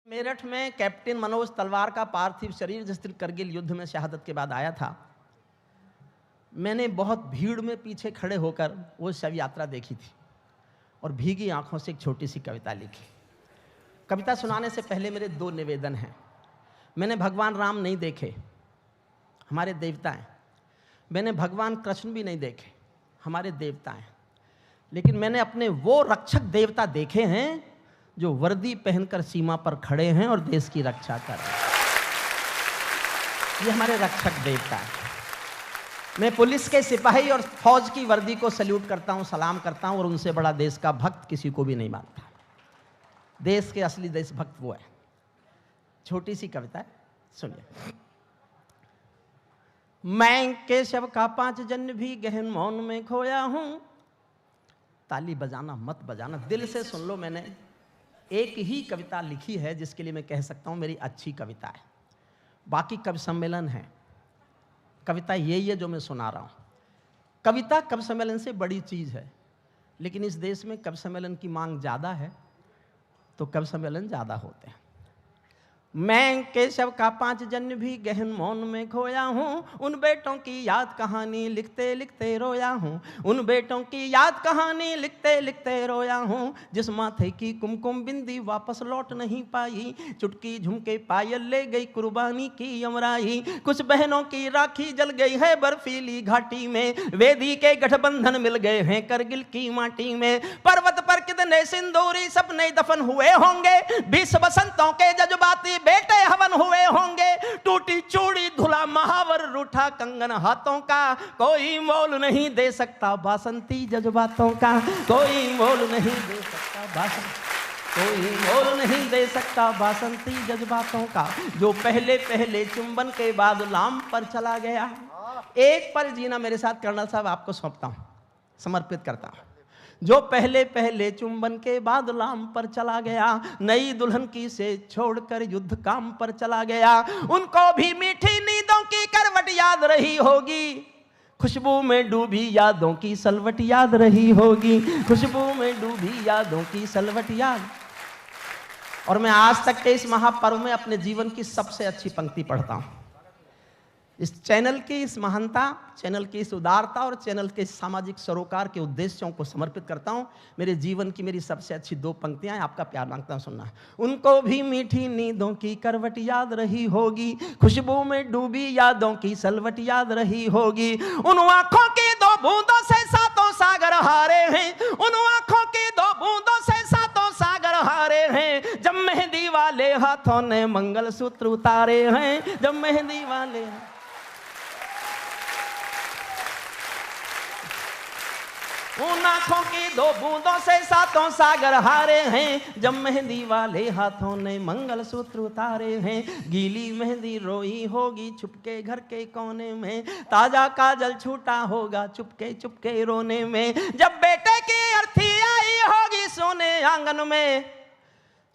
मेरठ में कैप्टन मनोज तलवार का पार्थिव शरीर जिस दिन करगिल युद्ध में शहादत के बाद आया था, मैंने बहुत भीड़ में पीछे खड़े होकर वो शव यात्रा देखी थी और भीगी आंखों से एक छोटी सी कविता लिखी। कविता सुनाने से पहले मेरे दो निवेदन हैं। मैंने भगवान राम नहीं देखे, हमारे देवता हैं। मैंने भगवान कृष्ण भी नहीं देखे, हमारे देवता हैं। लेकिन मैंने अपने वो रक्षक देवता देखे हैं जो वर्दी पहनकर सीमा पर खड़े हैं और देश की रक्षा कर रहे हैं। ये हमारे रक्षक देवता हैं। मैं पुलिस के सिपाही और फौज की वर्दी को सल्यूट करता हूं, सलाम करता हूं और उनसे बड़ा देश का भक्त किसी को भी नहीं मानता। देश के असली देशभक्त वो है। छोटी सी कविता है, सुनिए। मैं केशव का 5 जन्म भी गहन मौन में खोया हूं। ताली बजाना मत बजाना, दिल से सुन लो। मैंने एक ही कविता लिखी है जिसके लिए मैं कह सकता हूं मेरी अच्छी कविता है। बाकी कवि सम्मेलन है, कविता यही है जो मैं सुना रहा हूं। कविता कवि सम्मेलन से बड़ी चीज है, लेकिन इस देश में कवि सम्मेलन की मांग ज्यादा है तो कवि सम्मेलन ज्यादा होते हैं। मैं केशव का 5 जन्म भी गहन मौन में खोया हूँ। उन बेटों की याद कहानी लिखते लिखते रोया हूँ। उन बेटों की याद कहानी लिखते लिखते रोया हूँ। जिस माथे की कुमकुम बिंदी वापस लौट नहीं पाई, चुटकी झुमके पायल ले गई कुर्बानी की यमराई। कुछ बहनों की राखी जल गई है बर्फीली घाटी में, वेदी के गठबंधन मिल गए हैं करगिल की माटी में। पर्वत पर कितने सिंदूरी सपने दफन हुए होंगे, 20 बसंतों के जज्बाती बेटे हवन हुए होंगे। टूटी चूड़ी धुला महावर रूठा कंगन हाथों का, कोई मोल नहीं दे सकता बासंती जज्बातों का। कोई मोल नहीं दे सकता कोई मोल नहीं दे सकता बासंती जज्बातों का। जो पहले पहले चुंबन के बाद लाम पर चला गया। एक पल जीना मेरे साथ कर्नल साहब आपको सौंपता हूं, समर्पित करता हूं। जो पहले पहले चुंबन के बाद लाम पर चला गया, नई दुल्हन की से छोड़कर युद्ध काम पर चला गया। उनको भी मीठी नींदों की करवट याद रही होगी, खुशबू में डूबी यादों की सलवट याद रही होगी। खुशबू में डूबी यादों की सलवट याद। और मैं आज तक के इस महापर्व में अपने जीवन की सबसे अच्छी पंक्ति पढ़ता हूं। इस चैनल की इस महानता, चैनल की इस उदारता और चैनल के सामाजिक सरोकार के उद्देश्यों को समर्पित करता हूं। मेरे जीवन की मेरी सबसे अच्छी 2 पंक्तियां हैं, आपका प्यार मांगता हूं, सुनना। उनको भी मीठी नींदों की करवट याद रही होगी, खुशबू में डूबी यादों की सलवट याद रही होगी। उन आंखों की 2 बूंदों से 7 सागर हारे हैं। उन आंखों की 2 बूंदों से 7 सागर हारे हैं। जब मेहंदी वाले हाथों ने मंगलसूत्र उतारे हैं। जब मेहंदी वाले उन आंखों की 2 बूंदों से 7 सागर हारे हैं। जब मेहंदी वाले हाथों ने मंगलसूत्र उतारे हैं। गीली मेहंदी रोई होगी छुपके घर के कोने में, ताजा काजल छूटा होगा चुपके चुपके रोने में। जब बेटे की अर्थी आई होगी सोने आंगन में,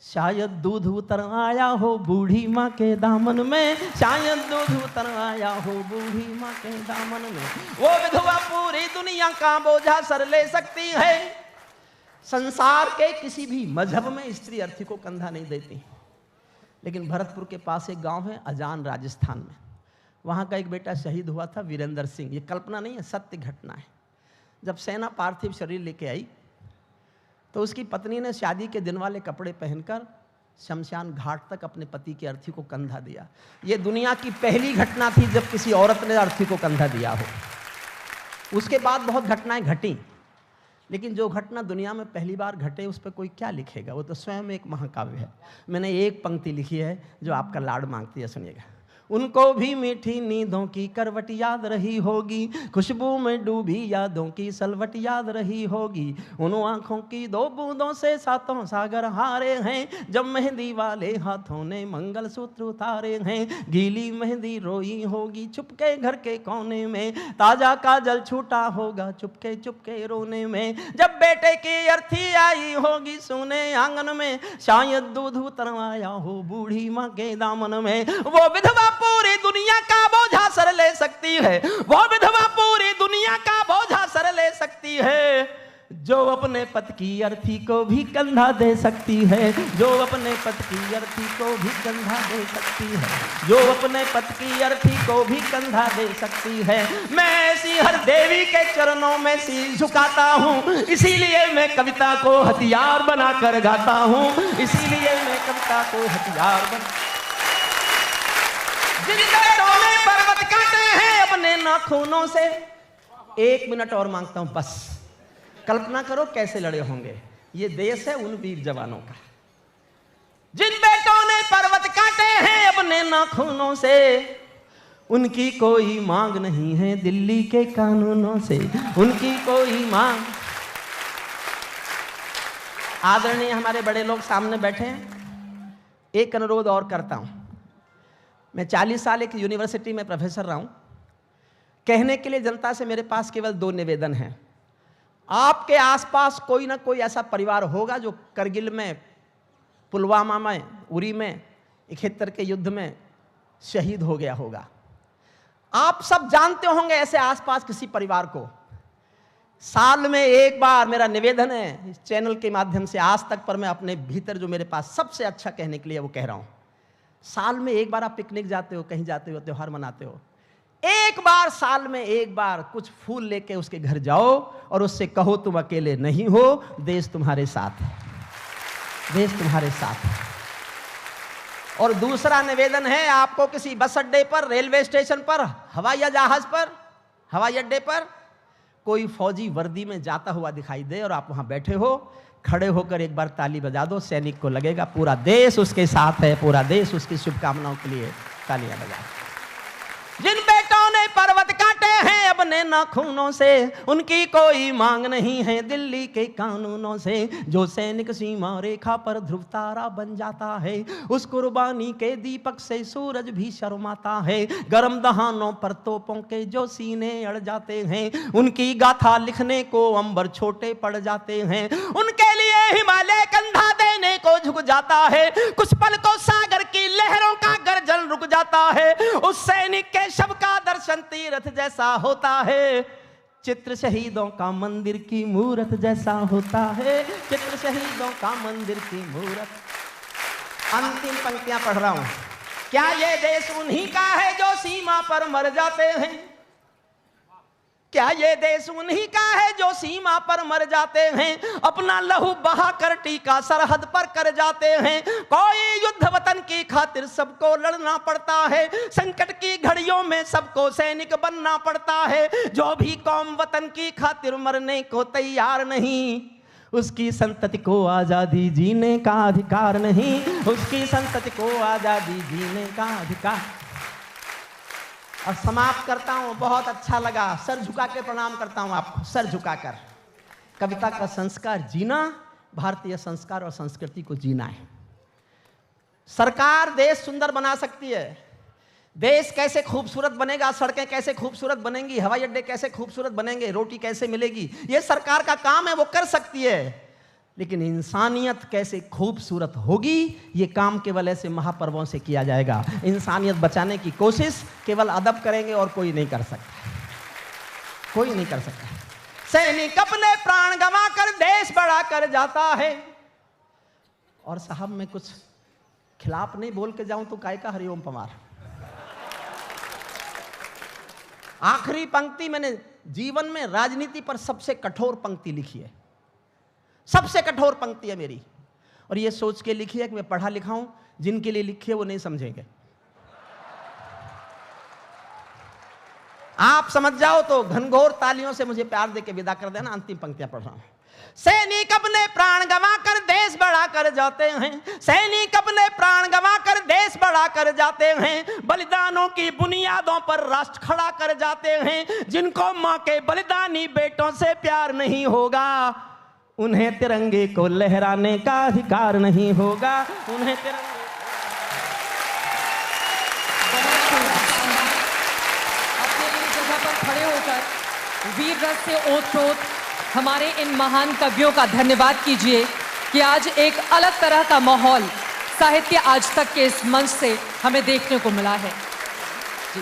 शायद दूध उतर आया हो बूढ़ी माँ के दामन में। शायद दूध उतर आया हो बूढ़ी माँ के दामन में। वो विधवा पूरी दुनिया का बोझा सर ले सकती है। संसार के किसी भी मजहब में स्त्री अर्थी को कंधा नहीं देती। लेकिन भरतपुर के पास एक गांव है अजान, राजस्थान में। वहाँ का एक बेटा शहीद हुआ था, वीरेंद्र सिंह। ये कल्पना नहीं है, सत्य घटना है। जब सेना पार्थिव शरीर लेके आई तो उसकी पत्नी ने शादी के दिन वाले कपड़े पहनकर शमशान घाट तक अपने पति की अर्थी को कंधा दिया। यह दुनिया की पहली घटना थी जब किसी औरत ने अर्थी को कंधा दिया हो। उसके बाद बहुत घटनाएं घटी, लेकिन जो घटना दुनिया में पहली बार घटे उस पर कोई क्या लिखेगा? वो तो स्वयं एक महाकाव्य है। मैंने एक पंक्ति लिखी है जो आपका लाड मांगती है, सुनिएगा। उनको भी मीठी नींदों की करवट याद रही होगी, खुशबू में डूबी यादों की सलवट याद रही होगी। उन आंखों की 2 बूंदों से 7 सागर हारे हैं। जब मेहंदी वाले हाथों ने मंगलसूत्र उतारे हैं। गीली मेहंदी रोई होगी चुपके घर के कोने में, ताजा काजल छूटा होगा चुपके चुपके रोने में। जब बेटे की अर्थी आई होगी सोने आंगन में, शायद दूध उतर आया हो बूढ़ी माँ के दामन में। वो विधवा पूरी दुनिया का बोझा सर ले सकती है। वो विधवा पूरी दुनिया का बोझा सर ले सकती है। जो अपने पति की अर्थी को भी कंधा दे सकती है, जो अपने पति की अर्थी को भी कंधा दे सकती है, जो अपने पति की अर्थी को भी कंधा दे सकती है। मैं ऐसी हर देवी के चरणों में शीश झुकाता हूँ, इसीलिए मैं कविता को हथियार बनाकर गाता हूँ, इसीलिए मैं कविता को हथियार बना। जिन पेड़ों ने पर्वत काटे हैं अपने नाखूनों से, 1 मिनट और मांगता हूं बस। कल्पना करो कैसे लड़े होंगे। ये देश है उन वीर जवानों का। जिन बेटों ने पर्वत काटे हैं अपने नाखूनों से, उनकी कोई मांग नहीं है दिल्ली के कानूनों से, उनकी कोई मांग। आदरणीय हमारे बड़े लोग सामने बैठे हैं, एक अनुरोध और करता हूं। मैं 40 साल एक यूनिवर्सिटी में प्रोफेसर रहा हूं। कहने के लिए जनता से मेरे पास केवल 2 निवेदन हैं। आपके आसपास कोई ना कोई ऐसा परिवार होगा जो करगिल में, पुलवामा में, उरी में, 71 के युद्ध में शहीद हो गया होगा। आप सब जानते होंगे ऐसे आसपास किसी परिवार को। साल में एक बार, मेरा निवेदन है इस चैनल के माध्यम से आज तक पर, मैं अपने भीतर जो मेरे पास सबसे अच्छा कहने के लिए वो कह रहा हूं। साल में एक बार आप पिकनिक जाते हो, कहीं जाते हो, त्योहार मनाते हो, एक बार साल में एक बार कुछ फूल लेके उसके घर जाओ और उससे कहो तुम अकेले नहीं हो, देश तुम्हारे साथ है, देश तुम्हारे साथ है। और दूसरा निवेदन है, आपको किसी बस अड्डे पर, रेलवे स्टेशन पर, हवाई जहाज पर, हवाई अड्डे पर कोई फौजी वर्दी में जाता हुआ दिखाई दे और आप वहां बैठे हो, खड़े होकर एक बार ताली बजा दो। सैनिक को लगेगा पूरा देश उसके साथ है, पूरा देश उसकी शुभकामनाओं के लिए तालियां बजाए। जिन बेटों ने पर्वत काटे हैं अपने नाखूनों से, उनकी कोई मांग नहीं है दिल्ली के कानूनों से। जो सैनिक सीमा रेखा पर ध्रुव तारा बन जाता है, उस कुर्बानी के दीपक से सूरज भी शर्माता है। गर्म दहानों पर तोपों के जो सीने अड़ जाते हैं, उनकी गाथा लिखने को अंबर छोटे पड़ जाते हैं। उनके लिए हिमालय कंधा देने को झुक जाता है, कुछ पल को सागर की लहरों का गर्जन रुक जाता है। उस सैनिक के शव का दर्शन तीर्थ जैसा होता है, चित्र शहीदों का मंदिर की मूरत जैसा होता है, चित्र शहीदों का मंदिर की मूरत। अंतिम पंक्तियां पढ़ रहा हूं। क्या ये देश उन्हीं का है जो सीमा पर मर जाते हैं? क्या ये देश उन्हीं का है जो सीमा पर मर जाते हैं, अपना लहू बहा कर टीका सरहद पर कर जाते हैं। कोई युद्ध वतन की खातिर सबको लड़ना पड़ता है, संकट की घड़ियों में सबको सैनिक बनना पड़ता है। जो भी कौम वतन की खातिर मरने को तैयार नहीं, उसकी संतति को आजादी जीने का अधिकार नहीं, उसकी संतति को आजादी जीने का अधिकार। और समाप्त करता हूं, बहुत अच्छा लगा, सर झुका के प्रणाम करता हूं आपको, सर झुकाकर। कविता का संस्कार जीना, भारतीय संस्कार और संस्कृति को जीना है। सरकार देश सुंदर बना सकती है, देश कैसे खूबसूरत बनेगा, सड़कें कैसे खूबसूरत बनेंगी, हवाई अड्डे कैसे खूबसूरत बनेंगे, रोटी कैसे मिलेगी, ये सरकार का काम है, वो कर सकती है। लेकिन इंसानियत कैसे खूबसूरत होगी, ये काम केवल ऐसे महापर्वों से किया जाएगा। इंसानियत बचाने की कोशिश केवल अदब करेंगे और कोई नहीं कर सकता, कोई नहीं कर सकता। सैनिक अपने प्राण गंवा कर देश बड़ा कर जाता है। और साहब मैं कुछ खिलाफ नहीं बोल के जाऊं तो काय का हरिओम पवार। आखिरी पंक्ति मैंने जीवन में राजनीति पर सबसे कठोर पंक्ति लिखी है, सबसे कठोर पंक्ति है मेरी, और ये सोच के लिखी है कि मैं पढ़ा लिखा हूं, जिनके लिए लिखी है वो नहीं समझेंगे। आप समझ जाओ तो घनघोर तालियों से मुझे प्यार देके विदा कर देना। अंतिम पंक्तियां पढ़ रहा हूं। सैनिक अपने प्राण गंवा कर देश बड़ा कर जाते हैं, सैनिक अपने प्राण गंवा कर देश बड़ा कर जाते हैं। बलिदानों की बुनियादों पर राष्ट्र खड़ा कर जाते हैं। जिनको मां के बलिदानी बेटों से प्यार नहीं होगा, उन्हें तिरंगे को लहराने का अधिकार नहीं होगा, उन्हें तिरंगे। अपने जगह पर खड़े होकर वीर रस से ओत-प्रोत हमारे इन महान कवियों का धन्यवाद कीजिए कि आज एक अलग तरह का माहौल साहित्य आज तक के इस मंच से हमें देखने को मिला है। जी।